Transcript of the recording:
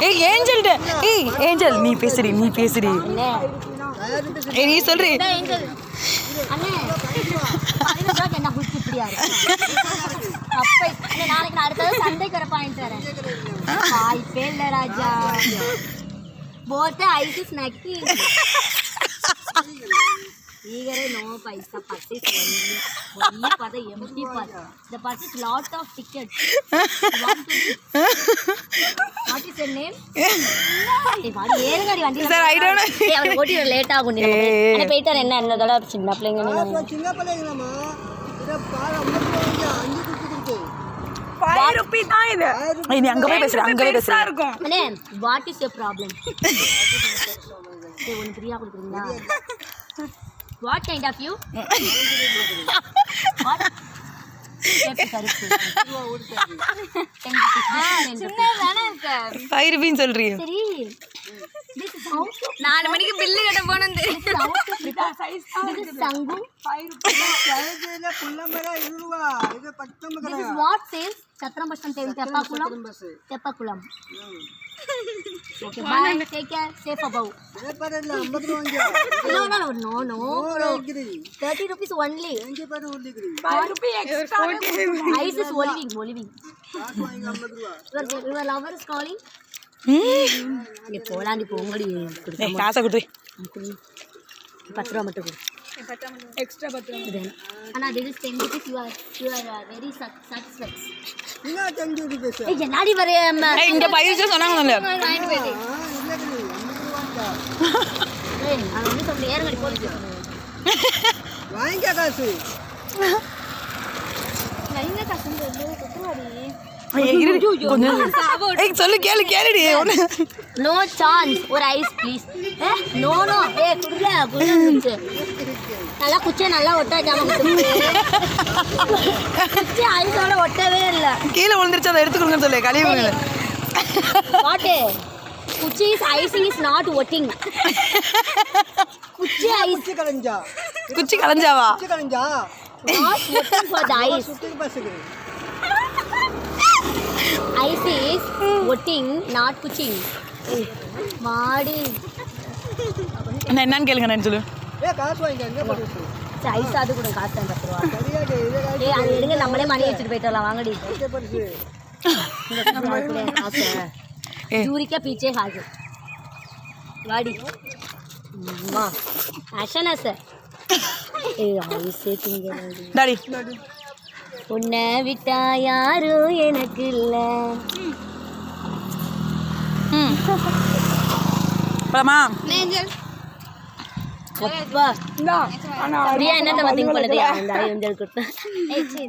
ஏய் ஏஞ்சல் ஏய் ஏஞ்சல் நீ பேசுடி ஏய் நீ சொல்றீ ஏஞ்சல் அண்ணே 15 ரூபாய்க்கு என்ன குட்டி இப்படியா அப்ப நாளைக்கு நான் அடுத்த சண்டேக்கு வர பாயிண்ட் தரேன் வாய்ப்பே இல்ல ராஜா போட்டு ஐஸ் ஸ்நாக்கி ஈகரே no paisa purchase only for the empty purse. The purse is lot of tickets. What is your name? Sir, I don't know. அவன் ஓட்டி லேட் ஆகும் நீ அண்ணே போயிட்டார் என்ன என்னதோட சின்ன பிள்ளைங்க சின்ன பிள்ளைங்களாமா இத பாரு 5 rupees தான் இது நீ அங்க போய் பேசுற இருக்கும் அண்ணே what is your problem ஒன்னு ஃப்ரீயா கொடுக்குறீங்களா what kind of you what சொல்றீங்க 4 மணிக்கு பில்லு கட்ட போனது சங்கு 5 ரூபாய் புல்லமரா 20 ரூபாய் இது 19 this is what says Chathiram bus stand Teppakulam okay bye take care safe above பேப்பர்ல 50 ரூபாய் no 30 rupees only எங்க பாரு only 5 rupees extra ice is only காசு வாங்கி 50 ரூபாய் your lover is calling நீ போலாண்டி போங்கடி காசை கொடுத்து 10 ரூபாய் மட்டும் கொடு எக்ஸ்ட்ரா 10 ரூபாய் அண்ணா this is 10 rupees you are very satisfied நீங்க 10 ரூபாய் ஏய் என்னடி வர இங்க 5 ரூபாய் சொன்னாங்கல வாங்கி போயிடு ஏய் நான் வந்து சொல்ல ஏறங்கடி போடு வாங்க காசு லைன்ல காசு கொத்துவாடி சொல்லு கேளுடி நோ சான்ஸ் ஒரு ஐஸ் ப்ளீஸ் நோ குடிச்சு நல்லா குச்சியை நல்லா ஒட்டாக்காம குச்சி ஐஸோட ஒட்டவே இல்லை கீழே விழுந்துருச்சு அதை எடுத்துக்கணுங்கன்னு சொல்லு கழிவு வாட்டு குச்சி இஸ் ஐசிங் இஸ் நாட் ஒட்டிங் குச்சி ஐஸ் குச்சி கலஞ்சாவா not waiting for the ice. Ice is wetting, not pushing. மாடி நான் என்னன்னு கேளுங்க நான் சொல்லு காசு வாங்க எங்க போடுறது ஐஸ் அது கூட காசு 10 ரூபாய் ஏய் அது எடுங்க நம்மளே மணி எடுத்துட்டு போயிட்டு வரலாம் வாங்கடி காசு ஜூரிக்கா பீச்சே காசு வாடி அம்மா ஆஷனா சார் ஏய் ஐஸே திங்க டாடி உன்னை விட்டா யாரும் எனக்கு இல்ல போலாமா ஏஞ்சல் அப்பா என்ன நம்ம திங்க் பண்ணது அந்த ஏஞ்சல் கொடுத்தா ஏய் சரி